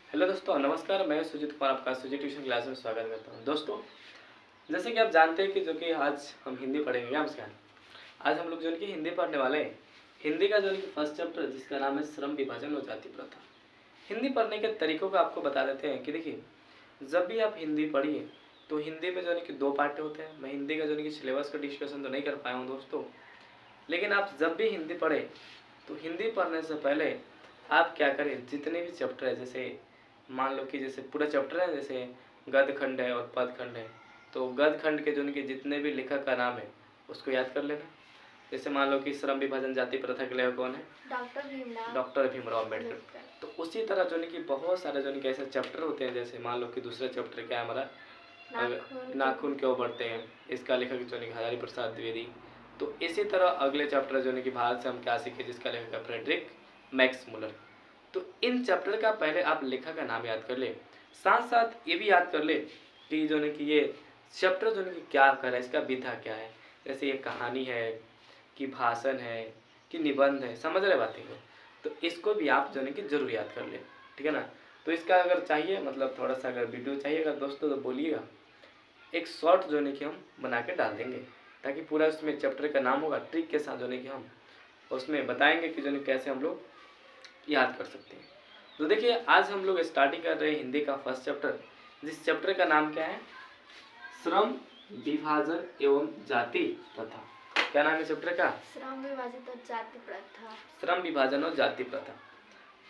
Hello दोस्तों, नमस्कार। मैं सुजीत कुमार आपका सुजीत ट्यूशन क्लास में स्वागत करता हूँ। दोस्तों, जैसे कि आप जानते हैं कि जो कि आज हम हिंदी पढ़ेंगे। क्या मुस्कान, आज हम लोग जो है कि हिंदी पढ़ने वाले हैं। हिंदी का जो है कि फर्स्ट चैप्टर जिसका नाम है श्रम विभाजन और जाति प्रथा। हिंदी पढ़ने के तरीकों को आपको बता देते हैं कि देखिए, जब भी आप हिंदी पढ़िए तो हिंदी में जो है कि दो पार्ट होते हैं। मैं हिंदी का जो है कि सिलेबस का डिस्कशन तो नहीं कर पाया हूँ दोस्तों, लेकिन आप जब भी हिंदी पढ़े तो हिंदी पढ़ने से पहले आप क्या करें, जितने भी चैप्टर है, जैसे मान लो कि जैसे पूरा चैप्टर है, जैसे गद्य खंड है और पद खंड है, तो गद्य खंड के जो उनके जितने भी लेखक का नाम है उसको याद कर लेना। जैसे मान लो कि श्रम विभाजन जाति प्रथा के लेखक कौन है? डॉक्टर भीमराव अम्बेडकर। तो उसी तरह जो कि बहुत सारे जो ऐसे चैप्टर होते हैं, जैसे मान लो कि दूसरा चैप्टर क्या है हमारा, नाखून क्यों बढ़ते हैं, इसका लेखक जो हजारी प्रसाद द्विवेदी। तो इसी तरह अगले चैप्टर जो कि भारत से हम क्या सीखे, जिसका लेखक है फ्रेडरिक मैक्स मुलर। तो इन चैप्टर का पहले आप लेखक का नाम याद कर ले, साथ साथ ये भी याद कर ले कि जो है कि ये चैप्टर जो है कि क्या कर रहा है, इसका विधा क्या है। जैसे ये कहानी है कि भाषण है कि निबंध है, समझ रहे बातें को। तो इसको भी आप जो है कि जरूर याद कर ले, ठीक है ना। तो इसका अगर चाहिए, मतलब थोड़ा सा अगर वीडियो चाहिएगा दोस्तों तो बोलिएगा, एक शॉर्ट जो है कि हम बना के डाल देंगे, ताकि पूरा उसमें चैप्टर का नाम होगा, ट्रिक के साथ जो है कि हम उसमें बताएंगे कि जो है कैसे हम लोग याद कर सकते हैं। तो देखिए, आज हम लोग स्टार्टिंग कर रहे हैं हिंदी का फर्स्ट चैप्टर, जिस चैप्टर का नाम क्या है, श्रम विभाजन एवं जाति प्रथा। क्या नाम है चैप्टर का? श्रम विभाजन और जाति प्रथा। श्रम विभाजन और जाति प्रथा।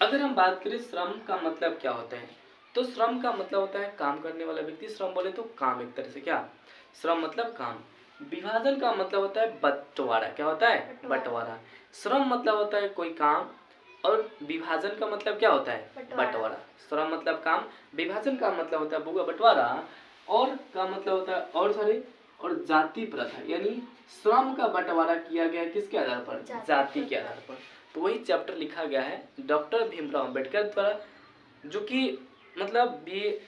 अगर हम बात करें श्रम का मतलब क्या होता है, तो श्रम का मतलब होता है काम करने वाला व्यक्ति। श्रम बोले तो काम, एक तरह से क्या, श्रम मतलब काम। विभाजन का मतलब होता है बंटवारा। क्या होता है? बंटवारा। श्रम मतलब होता है कोई काम, और विभाजन का मतलब क्या होता है? बंटवारा। श्रम मतलब काम, विभाजन का मतलब होता है बंटवारा, और का मतलब होता है और जाति प्रथा, यानी श्रम का बंटवारा किया गया किसके आधार पर? जाति के आधार पर। तो वही चैप्टर लिखा गया है डॉक्टर भीमराव अम्बेडकर द्वारा, जो कि मतलब ये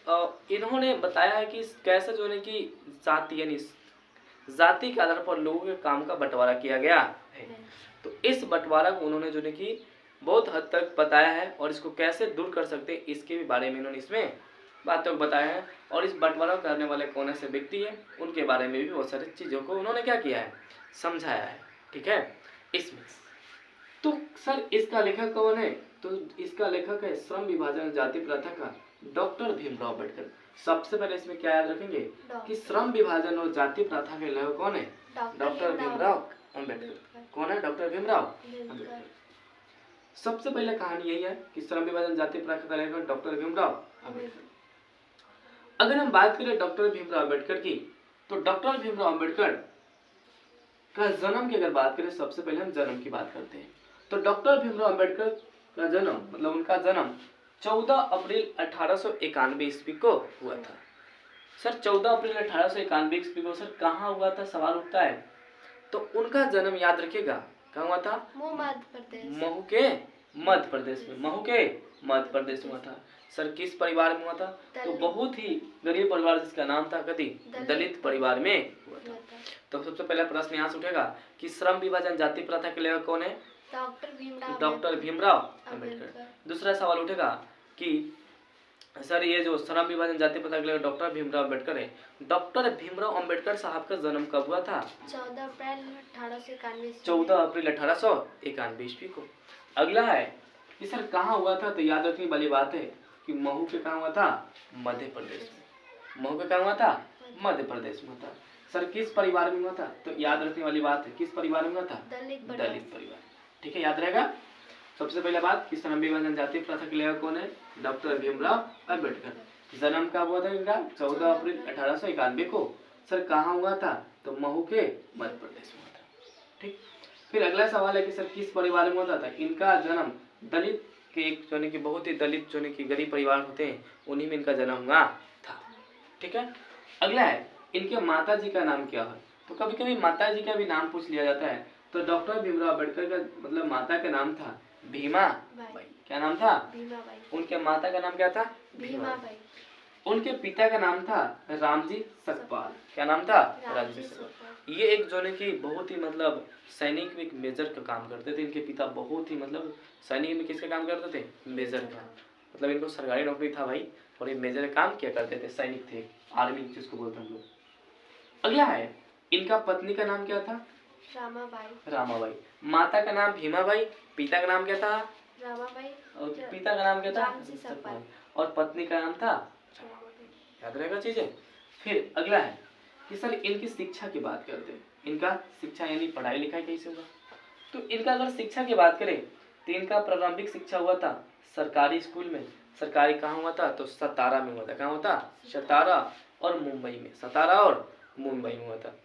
इन्होंने बताया है कि कैसे जो है कि जाति, यानी जाति के आधार पर लोगों के काम का बंटवारा किया गया है। तो इस बंटवारा को उन्होंने जो है कि बहुत हद तक बताया है, और इसको कैसे दूर कर सकते हैं इसके भी बारे में इन्होंने इसमें बातों को बताया है। और इस बंटवारा करने वाले कौन ऐसे व्यक्ति हैं, उनके बारे में भी बहुत सारी चीज़ों को उन्होंने क्या किया है, समझाया है। ठीक है, इसमें तो सर इसका लेखक कौन है? तो इसका लेखक है श्रम विभाजन जाति प्रथा का डॉक्टर भीमराव अम्बेडकर। सबसे पहले इसमें क्या याद रखेंगे कि श्रम विभाजन और जाति प्रथा के लेखक कौन है? डॉक्टर भीमराव अम्बेडकर। कौन है? डॉक्टर भीमराव अम्बेडकर। सबसे पहले कहानी यही है कि श्रम विभाजन जाति प्रथा का लेखक डॉक्टर भीमराव अम्बेडकर। अगर हम बात करें डॉक्टर भीमराव अम्बेडकर की, तो डॉक्टर भीमराव अम्बेडकर का जन्म की अगर बात करें, सबसे पहले हम जन्म की बात करते हैं। तो डॉक्टर भीमराव अम्बेडकर का जन्म, मतलब उनका जन्म 14 अप्रैल 1891 ईस्वी को हुआ था। सर 14 अप्रैल 1891 ईस्वी को सर कहाँ हुआ था, सवाल उठता है। तो उनका जन्म याद रखिएगा, कहाँ हुआ था? महू के मध्य प्रदेश में। महू के मध्य प्रदेश में था। सर किस परिवार में हुआ था? तो बहुत ही गरीब परिवार, जिसका नाम था कति, दलित परिवार में हुआ था। तो सबसे पहला प्रश्न यहाँ से उठेगा कि श्रम विभाजन जाति प्रथा के लेखक कौन है? डॉक्टर भीमराव अम्बेडकर। दूसरा सवाल उठेगा कि सर ये जो श्रम विभाजन जाति प्रथा के लेखक डॉक्टर भीमराव अम्बेडकर है, डॉक्टर भीमराव अम्बेडकर साहब का जन्म कब हुआ था? 14 अप्रैल 1891 ईस्वी को। अगला है कि सर कहाँ हुआ था, तो याद रखने वाली बात है कि महू के कहाँ हुआ था? मध्य प्रदेश में। महू के कहाँ हुआ था? मध्य प्रदेश में था। सर किस परिवार में हुआ था? तो याद रखने वाली बात है, किस परिवार में हुआ था? दलित परिवार। ठीक है, याद रहेगा। सबसे पहले बात कि श्रम विभाजन जाति प्रथा के लेखक कौन है? डॉक्टर भीमराव अम्बेडकर। जन्म कब हुआ था इनका? 14 अप्रैल 1891 को। सर कहाँ हुआ था? तो महू के मध्य प्रदेश में हुआ था। ठीक, फिर अगला सवाल है कि सर किस परिवार में होता था? इनका जन्म दलित के, एक जो कि बहुत ही दलित जो कि गरीब परिवार होते हैं, उन्हीं में इनका जन्म हुआ था। ठीक है, अगला है इनके माता जी का नाम क्या है? तो कभी कभी माता जी का भी नाम पूछ लिया जाता है। तो डॉक्टर भीमराव अम्बेडकर का मतलब माता का नाम था भीमा बाई। क्या नाम था? भीमा बाई। उनके माता का नाम क्या था? भीमा बाई। उनके पिता का नाम था रामजी सकपाल। क्या नाम था? रामजी सकपाल। ये एक जो है कि बहुत ही मतलब सैनिक में एक मेजर का काम करते थे। इनके पिता बहुत ही मतलब सैनिक में किसका काम करते थे? मेजर का। मतलब इनको सरकारी नौकरी था भाई, और ये मेजर काम किया करते थे, सैनिक थे, आर्मी जिसको बोलते हैं हम लोग। अगला है, इनका पत्नी का नाम क्या था? रामाबाई। रामाबाई। माता का नाम भीमाबाई, पिता का नाम क्या था? रामाबाई। और पिता का नाम क्या था? रामजी सपल। और पत्नी का नाम था? याद रहेगा चीजें। फिर अगला है कि सर इनकी शिक्षा की बात करते हैं, इनका शिक्षा यानी पढ़ाई लिखाई कैसे हुआ? तो इनका अगर शिक्षा की बात करें तो इनका प्रारंभिक शिक्षा हुआ था सरकारी स्कूल में। सरकारी कहाँ हुआ था? तो सतारा में हुआ था। कहाँ हुआ था? सतारा और मुंबई में। सतारा और मुंबई में हुआ था।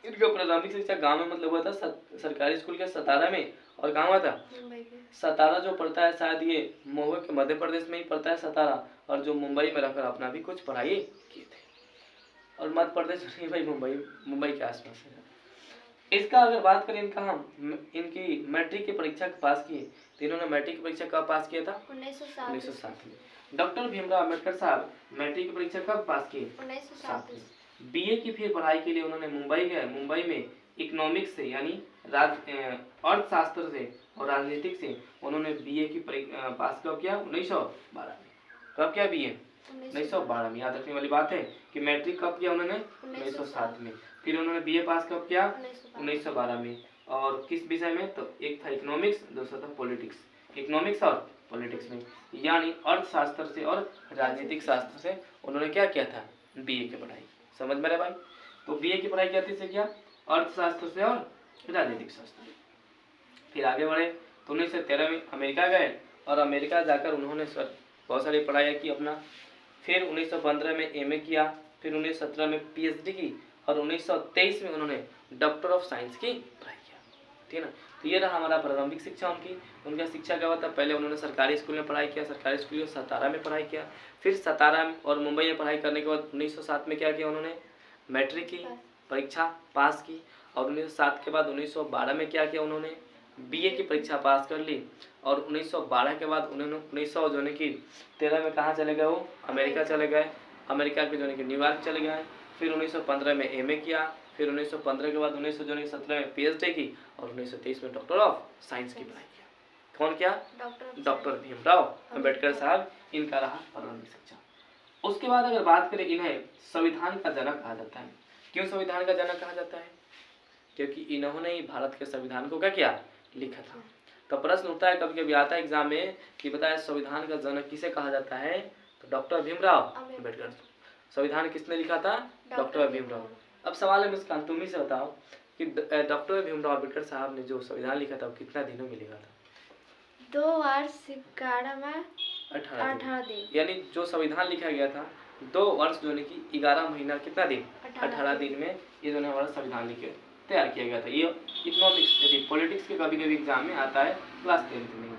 इनका प्रारंभिक शिक्षा गांव में मतलब हुआ था सरकारी स्कूल के सतारा में, और कहाँ हुआ था? मुंबई में। सतारा जो पड़ता है शायद ये महुआ के मध्य प्रदेश में ही पड़ता है सतारा, और जो मुंबई में रहकर अपना भी कुछ पढ़ाई किए थे। और मध्य प्रदेश नहीं भाई, मुंबई के आसपास है। इसका अगर बात करें इनका, हम इनकी मैट्रिक की परीक्षा पास की, तो इन्होंने मैट्रिक की परीक्षा कब पास किया था? 1907 में। डॉक्टर भीमराव अम्बेडकर साहब मैट्रिक की परीक्षा कब पास की? 1907 में। बीए की फिर पढ़ाई के लिए उन्होंने मुंबई गए। मुंबई में इकोनॉमिक्स से यानी अर्थशास्त्र से और राजनीतिक से उन्होंने बीए की पास कब किया? 1912 में। कब किया बीए? 1912 में। याद रखने वाली बात है कि मैट्रिक कब किया उन्होंने? 1907 में। फिर उन्होंने बीए पास कब किया? 1912 में। और किस विषय में? तो एक था इकोनॉमिक्स, दूसरा था पॉलिटिक्स। इकोनॉमिक्स और पॉलिटिक्स में, यानी अर्थशास्त्र से और राजनीतिक शास्त्र से उन्होंने क्या किया था? बीए की पढ़ाई। समझ में रहे भाई? तो बीए की पढ़ाई किससे किया? अर्थशास्त्र से और राजनीतिक शास्त्र। फिर आगे बढ़े तो 1913 में अमेरिका गए, और अमेरिका जाकर उन्होंने बहुत सारी पढ़ाई की अपना। फिर 1915 में एमए किया, फिर 1917 में पीएचडी की, और 1923 में उन्होंने डॉक्टर ऑफ साइंस की पढ़ाई किया। ठीक है ना? तो ये रहा हमारा प्रारंभिक शिक्षा उनकी। उनका शिक्षा क्या हुआ था? पहले उन्होंने सरकारी स्कूल में पढ़ाई किया, सरकारी स्कूल में सतारा में पढ़ाई किया। फिर सतारा और मुंबई में पढ़ाई करने के बाद 1907 में क्या किया उन्होंने? मैट्रिक की परीक्षा पास की। और 1907 के बाद 1912 में क्या किया उन्होंने? बीए की परीक्षा पास कर ली। और 1912 के बाद उन्होंने 1913 में कहाँ चले गए? वो अमेरिका चले गए। अमेरिका के जो न्यूयॉर्क चले गए। फिर 1915 में एमए किया। फिर 1915 के बाद 1917 में पीएचडी की, और 1923 में डॉक्टर ऑफ साइंस की पढ़ाई किया। कौन किया? डॉक्टर भीमराव अम्बेडकर साहब। इनका रहा प्रारंभिक शिक्षा। उसके बाद अगर बात करें, इन्हें संविधान का जनक कहा जाता है। क्यों संविधान का जनक कहा जाता है? क्योंकि इन्होंने ही भारत के संविधान को क्या किया? लिखा था। तो प्रश्न उठता है, कभी कभी आता है एग्जाम में कि बताया संविधान का जनक किसे कहा जाता है? तो डॉक्टर भीमराव अम्बेडकर। संविधान किसने लिखा था? डॉक्टर भीमराव। अब सवाल है मुस्कान, तुम ही से बताओ कि डॉक्टर भीमराव अम्बेडकर साहब ने जो संविधान लिखा था वो कितना दिनों में लिखा था? 2 वर्ष 18 दिन। यानी जो संविधान लिखा गया था 2 वर्ष जो कि 11 महीना, कितना दिन? 18 दिन में ये जो हमारा संविधान लिखे तैयार किया गया था। ये इकोनॉमिक्स यदि पॉलिटिक्स के कभी कभी एग्जाम में आता है क्लास 10th में।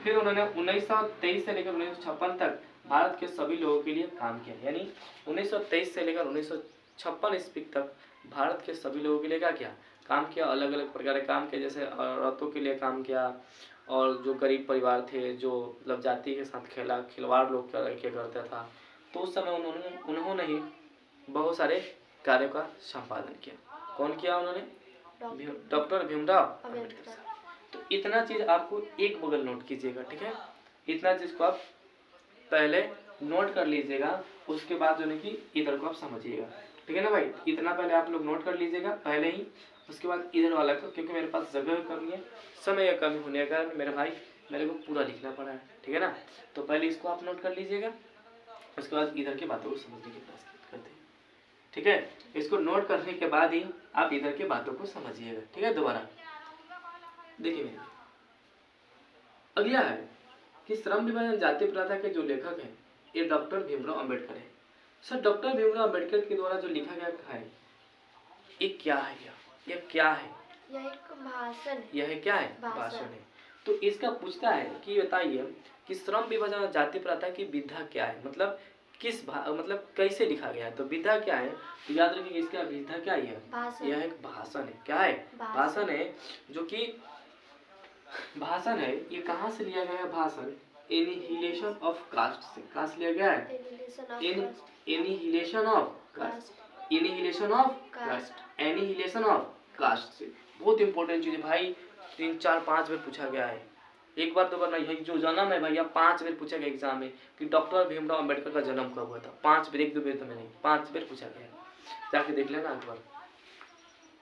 फिर उन्होंने 1923 से लेकर 1956 तक भारत के सभी लोगों के लिए काम किया। यानी 1923 से लेकर 1956 ईस्वी तक भारत के सभी लोगों के लिए क्या किया? काम किया। अलग अलग प्रकार के काम किया, जैसे औरतों के लिए काम किया, और जो गरीब परिवार थे, जो मतलब जाति के साथ खिलवाड़ लोग क्या करता था, तो उस समय उन्होंने ही बहुत सारे कार्यों का संपादन किया। कौन किया उन्होंने? डॉक्टर भीमराव अम्बेडकर। तो इतना चीज आपको एक बगल नोट कीजिएगा, ठीक है? इतना चीज को आप पहले नोट कर लीजिएगा, उसके बाद जो है कि इधर को आप समझिएगा, ठीक है ना भाई? इतना पहले आप लोग नोट कर लीजिएगा पहले ही, उसके बाद इधर वाला को, क्योंकि मेरे पास जगह कमी है, समय का कमी होने के कारण मेरे भाई मेरे को पूरा लिखना पड़ा है, ठीक है ना? तो पहले इसको आप नोट कर लीजिएगा, उसके बाद इधर की बातों को समझने की प्रयास करते हैं, ठीक है? इसको नोट करने के बाद ही आप इधर की बातों को समझिएगा, ठीक है? दोबारा देखिए, अगला है कि श्रम विभाजन जाति प्रथा के जो लेखक हैं ये डॉक्टर भीमराव अम्बेडकर है। सर डॉक्टर भीमराव अम्बेडकर के द्वारा जो लिखा गया है ये क्या है? यह क्या है? यह एक भाषण है। यह क्या है? भाषण है। तो इसका पूछता है कि बताइए कि श्रम विभाजन जाति प्रथा की विधा क्या है, मतलब मतलब कैसे लिखा गया है? तो विधा क्या है? तो याद रखिए इसका विधा क्या है? यह एक भाषण है। क्या है? भाषण है, जो कि भाषण है। ये कहाँ से लिया गया है भाषण? एनिहिलेशन ऑफ कास्ट से। कहाँ से लिया गया है? Annihilation of caste. Annihilation of caste. Annihilation of caste से। बहुत इंपॉर्टेंट चीज है भाई, 3 4 5 में पूछा गया है। एक बार दो बार नहीं, जो जन्म है भैया 5 बार पूछा गया एग्जाम में कि डॉक्टर भीमराव अंबेडकर का जन्म कब हुआ था। 5 बार, 1-2 बार तो मैं नहीं, 5 बार पूछा गया, जाके देख लेना एक बार।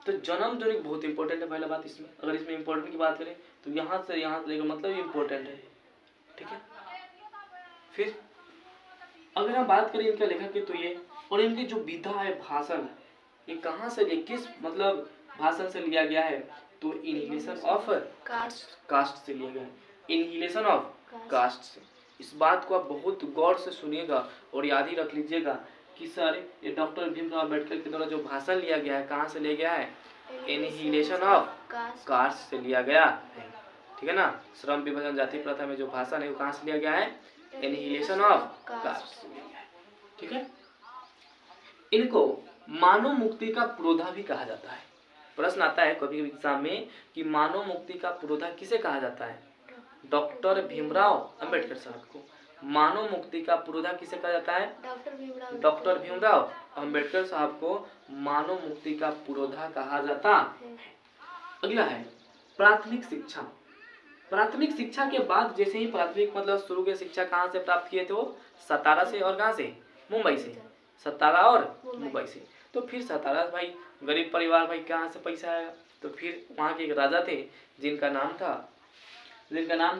तो जन्म जो बहुत इंपॉर्टेंट है पहला बात इसमें। अगर इसमें इंपॉर्टेंट की बात करें तो यहाँ से लेकर मतलब इंपॉर्टेंट है, ठीक है। फिर अगर हम बात करें इनके लेखक की तो ये, और इनकी जो विधा है भाषण, ये कहाँ से लिए, किस मतलब भाषण से लिया गया है, तो इनहिलेशन ऑफ कास्ट से लिया गया है, इनहिलेशन ऑफ कास्ट से। इस बात को आप बहुत गौर से सुनिएगा और याद ही रख लीजिएगा कि सर ये डॉक्टर भीमराव अंबेडकर के द्वारा जो भाषण लिया गया है कहाँ से लिया गया है, इनहिलेशन ऑफ कास्ट से लिया गया है, ठीक है ना। श्रम विभाजन जाति प्रथा में जो भाषण है वो कहाँ से लिया गया है, इनहिलेशन ऑफ कास्ट से लिया गया है, ठीक है। इनको मानव मुक्ति का पुरोधा भी कहा जाता है। प्रश्न आता है कभी कभी एग्जाम में कि मानव मुक्ति का पुरोधा किसे कहा जाता है, डॉक्टर भीमराव अंबेडकर साहब को। मानव मुक्ति का पुरोधा किसे कहा जाता है, डॉक्टर भीमराव अंबेडकर साहब को मानव मुक्ति का पुरोधा कहा जाता है। अगला है प्राथमिक शिक्षा। प्राथमिक शिक्षा के बाद जैसे ही प्राथमिक मतलब शुरू की शिक्षा कहाँ से प्राप्त किए थे वो, सतारा से और कहाँ से, मुंबई से, सतारा और मुंबई से। तो फिर सतारा भाई गरीब परिवार भाई कहाँ से पैसा आएगा, तो फिर वहाँ के एक राजा थे जिनका नाम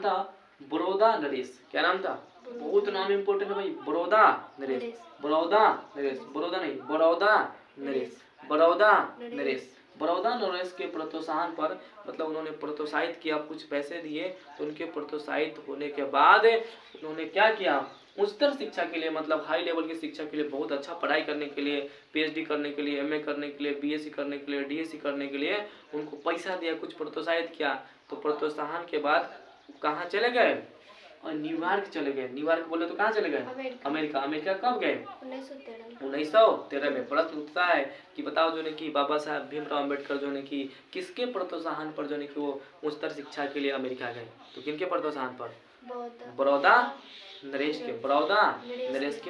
था बड़ौदा नरेश। क्या नाम था, बहुत नाम इंपॉर्टेंट है भाई, बड़ौदा नरेश, बड़ौदा नरेश के प्रोत्साहन पर मतलब उन्होंने प्रोत्साहित किया, कुछ पैसे दिए, तो उनके प्रोत्साहित होने के बाद उन्होंने क्या किया, उच्चतर शिक्षा के लिए मतलब हाई लेवल की शिक्षा के लिए, बहुत अच्छा पढ़ाई करने के लिए, पीएचडी करने के लिए, एमए करने के लिए, बीएससी करने के लिए, डीएससी करने के लिए उनको पैसा दिया, कुछ प्रोत्साहित किया। तो प्रोत्साहन के बाद कहाँ चले गए, और न्यूयॉर्क चले गए। न्यूयॉर्क बोले तो कहाँ चले गए, अमेरिका। अमेरिका कब गए, 1913 में। प्रश्न उठता है कि बताओ जो ने कि बाबा साहब भीमराव अंबेडकर जो ने कि किसके प्रोत्साहन पर जो ने कि वो उच्चतर शिक्षा के लिए अमेरिका गए, तो किनके प्रोत्साहन पर, बड़ौदा नरेश के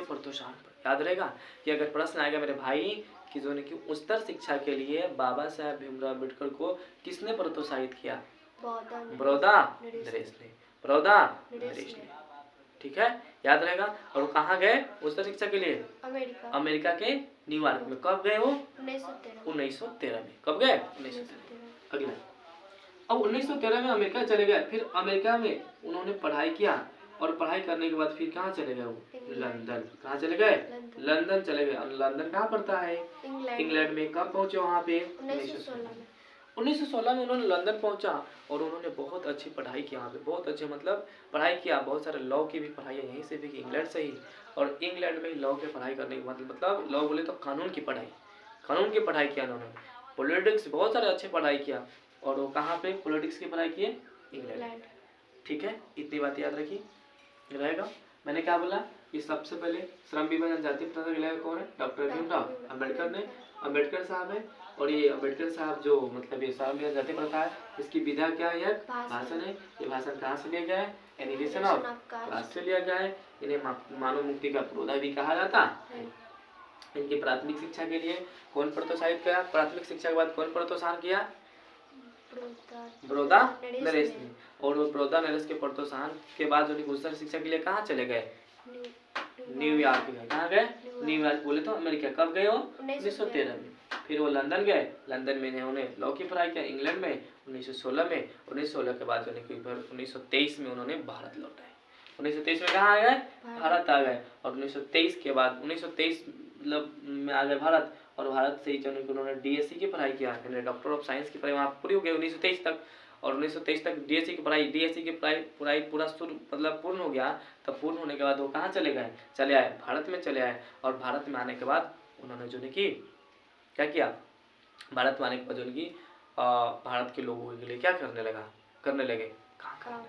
प्रोत्साहन पर। याद रहेगा कि अगर प्रश्न आएगा मेरे भाई कि जो ने कि उच्चतर शिक्षा के लिए बाबा साहब भीमराव अंबेडकर को किसने प्रोत्साहित किया, बड़ौदा नरेश ने, ठीक है, याद रहेगा। और वो कहाँ गए उच्चतर शिक्षा के लिए, अमेरिका के न्यूयॉर्क में। कब गए वो, 1913 में। कब गए, 1913। अगला अब 1913 में अमेरिका चले गए। फिर अमेरिका में उन्होंने पढ़ाई किया, और पढ़ाई करने के बाद फिर कहाँ चले गए वो, लंदन। कहाँ चले गए, लंदन चले गए। लंदन कहाँ पड़ता है, इंग्लैंड में। कब पहुंचे वहाँ पे, 1916 में उन्होंने लंदन पहुंचा, और उन्होंने बहुत अच्छी पढ़ाई की यहाँ पे, बहुत अच्छे मतलब पढ़ाई किया। बहुत सारे लॉ की भी पढ़ाई है यहीं से भी, इंग्लैंड से ही। और इंग्लैंड में लॉ की पढ़ाई करने के मतलब लॉ बोले तो कानून की पढ़ाई किया उन्होंने। पॉलिटिक्स बहुत सारे अच्छे पढ़ाई किया, और वो कहाँ पे पॉलिटिक्स की पढ़ाई किए, इंग्लैंड, ठीक है। इतनी बात याद रखिए रहेगा। मैंने क्या बोला कि सबसे पहले श्रम विभाजन जाति प्रथा के लिए कौन है, डॉक्टर भीमराव अंबेडकर साहब है। और ये अंबेडकर साहब जो मतलब ये श्रम विभाजन जाति प्रथा है, इसकी विधा क्या है, भाषण है। ये भाषण कहाँ से लिया गया है, इनहिलेशन ऑफ कास्ट से लिया गया है। इन्हें मानव मुक्ति का पुरोधा भी कहा जाता है। इनकी प्राथमिक शिक्षा के लिए कौन प्रोत्साहित किया, प्राथमिक शिक्षा के बाद कौन प्रोत्साहन किया, बड़ौदा नरेश ने। और वो बड़ौदा नरेश के प्रोत्साहन के बाद जो उच्चतर शिक्षा के लिए कहाँ चले गए, न्यूयॉर्क गए। कहाँ गए, न्यूयॉर्क बोले तो अमेरिका। कब गए वो, 1913 में। फिर वो लंदन गए, लंदन में उन्होंने लॉ की पढ़ाई किया। इंग्लैंड में 1916 में, 1916 के बाद 1923 में उन्होंने भारत लौटाए। 1923 में कहाँ आ गए, भारत आ गए। और 1923 के बाद 1923 मतलब में आ गए भारत, और भारत से ही उन्होंने डीएससी की पढ़ाई किया, डॉक्टर ऑफ साइंस की पढ़ाई वहाँ पूरी हो गई 1923 तक। और 1923 तक डीएससी की पढ़ाई पूरा मतलब पूर्ण हो गया। तब पूर्ण होने के बाद वो कहाँ चले आए, भारत में चले आए। और भारत में आने के बाद उन्होंने जो कि क्या किया, भारत में आने के बाद जो कि भारत के लोगों के लिए क्या करने लगे काम।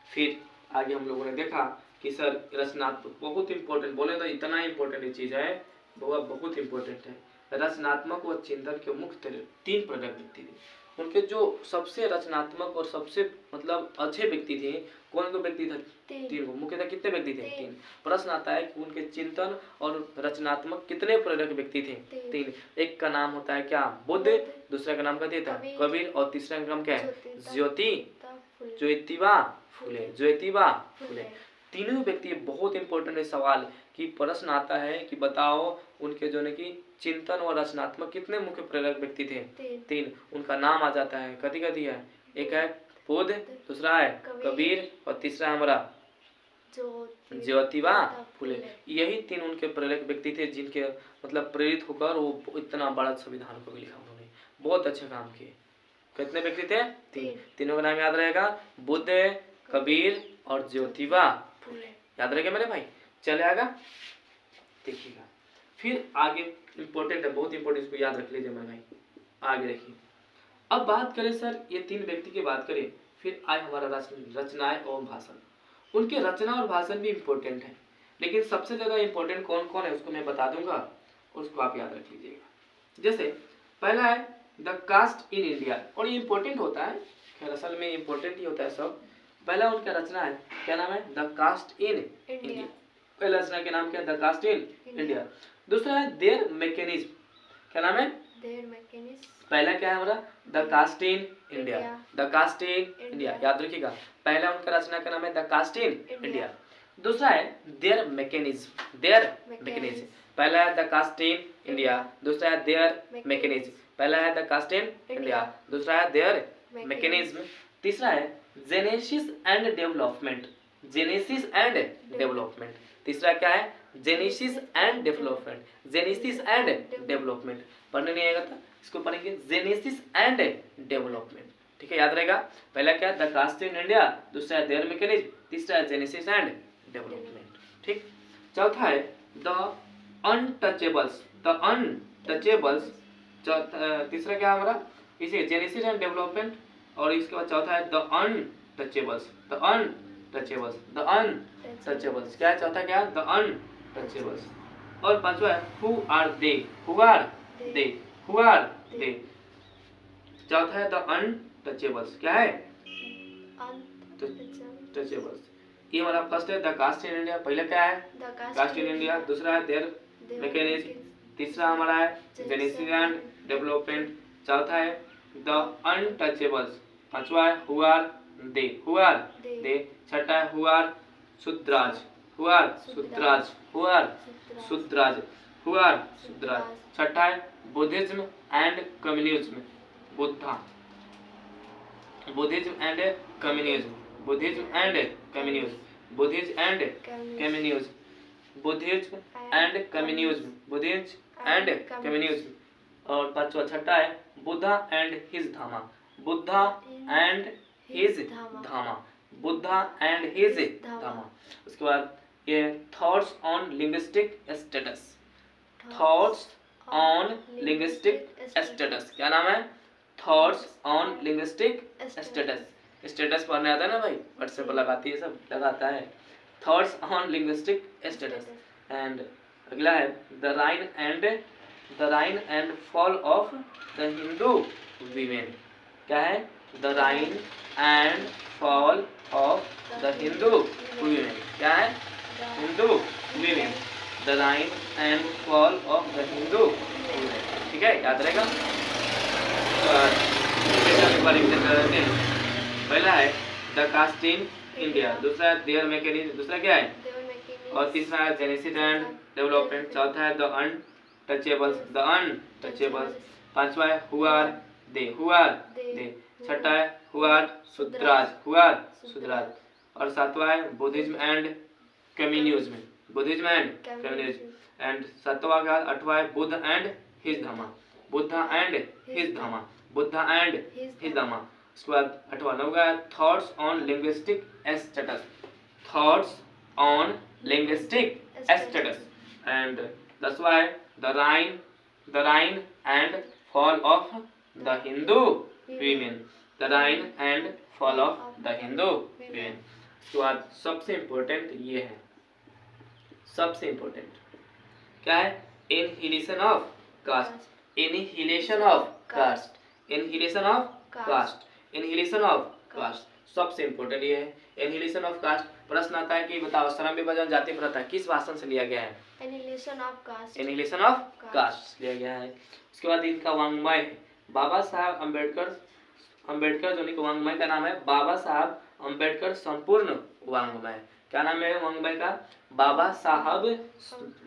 फिर आगे हम लोगों ने देखा कि सर रचनात्मक बहुत इंपॉर्टेंट, बोले तो इतना इंपॉर्टेंट चीज है, बहुत इंपॉर्टेंट है। रचनात्मक व चिंतन के मुख्य 3 प्रेरक व्यक्ति थे। उनके जो सबसे रचनात्मक और सबसे मतलब अच्छे व्यक्ति थे, कौन को व्यक्ति था, 3 को। मुख्यतः कितने व्यक्ति थे, 3। प्रश्न आता है कि उनके चिंतन और रचनात्मक कितने प्रेरक व्यक्ति थे, 3। एक का नाम होता है क्या, बुद्ध। दूसरा का नाम क्या था, कबीर। और तीसरा का नाम क्या है, ज्योतिबा फुले, ज्योतिबा फुले। तीनों व्यक्ति, बहुत इंपॉर्टेंट है सवाल कि प्रश्न आता है कि बताओ उनके जो है कि चिंतन और रचनात्मक कितने मुख्य प्रेरक व्यक्ति थे? तीन। उनका नाम आ जाता है, कथी कथी है? एक है बुद्ध, दूसरा है कबीर और तीसरा है हमारा ज्योतिबा फुले। यही तीन उनके प्रेरक व्यक्ति थे जिनके मतलब प्रेरित होकर वो इतना बड़ा संविधान को भी लिखा उन्होंने। बहुत अच्छे काम किए। कितने व्यक्ति थे? तीन। तीनों का नाम याद रहेगा, बुद्ध, कबीर और ज्योतिबा फुले। याद रहेगा मेरे भाई? चले आगा देखिएगा। फिर आगे इंपॉर्टेंट है, बहुत इंपॉर्टेंट, इसको याद रख लीजिए मेरे भाई। आगे देखिए, अब बात करें सर ये तीन व्यक्ति की बात करें, फिर आए हमारा रचनाएं और भाषण। उनके रचना और भाषण भी इंपॉर्टेंट है, लेकिन सबसे ज्यादा इंपॉर्टेंट कौन कौन है उसको मैं बता दूंगा, उसको आप याद रख लीजिएगा। जैसे पहला है द कास्ट इन इंडिया, और ये इंपॉर्टेंट होता है, खैर असल में इंपॉर्टेंट ही होता है सब। पहला उनका रचना है, क्या नाम है? The caste in India. पहला रचना के नाम क्या है? The caste in India. दूसरा है देयर मैकेनिज्म, क्या नाम है? There mechanism. पहला क्या है हमारा? The caste in India, the caste in India, याद रखिएगा। पहला उनका रचना का नाम है द कास्ट इन इंडिया। दूसरा है देयर मैकेनिज्म, देयर मैकेनिज्म। पहला है द कास्ट इन इंडिया, दूसरा है देयर मैकेनिज्म। पहला है द कास्ट इन इंडिया, दूसरा है देयर मैकेनिज्म। तीसरा है genesis and development, genesis and development. तीसरा क्या है? Genesis and development, genesis and development. पढ़ने नहीं आएगा था, इसको पढ़ेंगे जेनेसिस एंड डेवलपमेंट, ठीक है? याद रहेगा। पहला क्या है? द कास्ट इन इंडिया, दूसरा है देयर मैकेनिज्म, तीसरा है जेनेसिस एंड डेवलपमेंट, ठीक। चौथा है द अनटचेबल्स, द अनटचेबल्स। तीसरा क्या है हमारा? इसे जेनेसिस एंड डेवलपमेंट, और इसके बाद चौथा है the untouchables, the untouchables, the untouchables. क्या है चौथा? क्या है? The untouchables. और पांचवा है who are they, who are they, who are they. चौथा है द अनटचेबल्स, क्या है? टचेबल्स। ये हमारा फर्स्ट है द कास्ट इन इंडिया। पहला क्या है? कास्ट इन इंडिया, दूसरा है देयर मैकेनिज्म, तीसरा हमारा है जेनेसिस एंड डेवलपमेंट, चौथा है द अनटचेबल्स, पांचवा है who are they, who are they, छठा है who are Shudras, who are Shudras, who are Shudras, who are Shudras. छठा है Buddhism and communism, Buddha, Buddhism and communism, Buddhism and communism, Buddhism and communism, Buddhism and communism, Buddhism and communism. और पांचवा छठा है Buddha and his धामा, Buddha and his धामा, बुद्धा एंड हिज धामा। उसके बाद ये thoughts on linguistic states, thoughts on linguistic status. क्या नाम है? Thoughts on linguistic status. Status पढ़ने आता है ना भाई, व्हाट्सएप पर लगाती है, सब लगाता है। Thoughts on linguistic states. And अगला है the rise and fall of the Hindu women. क्या है? The rise and fall of the Hindu women. क्या है? Hindu women, the rise and fall of the Hindu women, ठीक है? याद रहेगा। पहला है द कास्ट इन इंडिया, दूसरा है देयर मैकेनिज्म, दूसरा क्या है? और तीसरा है जेनेसिस एंड डेवलपमेंट, चौथा है द अनटचेबल्स, द अनटचेबल्स। पांचवा है who are they, who are they. छठा है who are Shudras, who are Shudras. और सातवां है Buddhism and communism, Buddhism and communism. And सातवां का आठवां है बुद्ध एंड हिज धामा, बुद्धा एंड हिज धामा, बुद्धा एंड हिज धामा। उसके बाद आठवां नौवां है thoughts on linguistic states, thoughts on linguistic states. And दसवां है the rise and fall of the Hindu women, the rise and fall of the Hindu women. उसके बाद सबसे इंपॉर्टेंट ये है, सबसे इंपॉर्टेंट क्या है? Annihilation of caste, annihilation of caste, annihilation of caste, annihilation of caste. सबसे इंपॉर्टेंट ये है इनहिलेशन ऑफ कास्ट। प्रश्न आता है कि बताओ श्रम विभाजन जाति प्रथा किस भाषण से लिया गया है? Annihilation of caste, annihilation of cast लिया गया है। उसके बाद इनका वांग्मय है बाबा साहब अम्बेडकर, अम्बेडकर जो इनका वांग्मय का नाम है बाबा साहब अम्बेडकर संपूर्ण वाङ्मय। क्या नाम है वाङ्मय का? बाबा साहब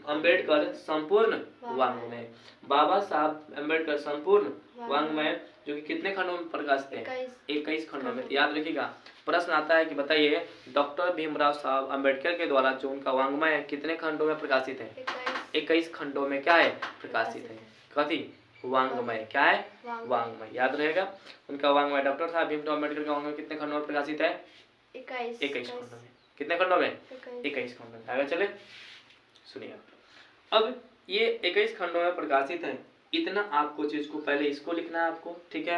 अम्बेडकर संपूर्ण वाङ्मय। बाबा साहब अम्बेडकर संपूर्ण वाङ्मय, जो कि कितने खंडों में प्रकाशित है? 21 खंडों में। याद रखिएगा, प्रश्न आता है कि बताइए डॉक्टर भीमराव साहब अम्बेडकर के द्वारा जो उनका वाङ्मय है कितने खंडों में प्रकाशित है? 21 खंडों में क्या है? प्रकाशित है। कथी? वाङ्मय। क्या है? वाङ्मय। याद रहेगा, उनका वाङ्मय डॉक्टर साहब भीमराव अम्बेडकर का वाङ्मय कितने खंडों में प्रकाशित है? 21 खंडों में। कितने खंडों में? 21 खंडों में। आगे चले, सुनिए। अब ये 21 खंडों में प्रकाशित है, इतना आपको चीज को पहले इसको लिखना है आपको, ठीक है।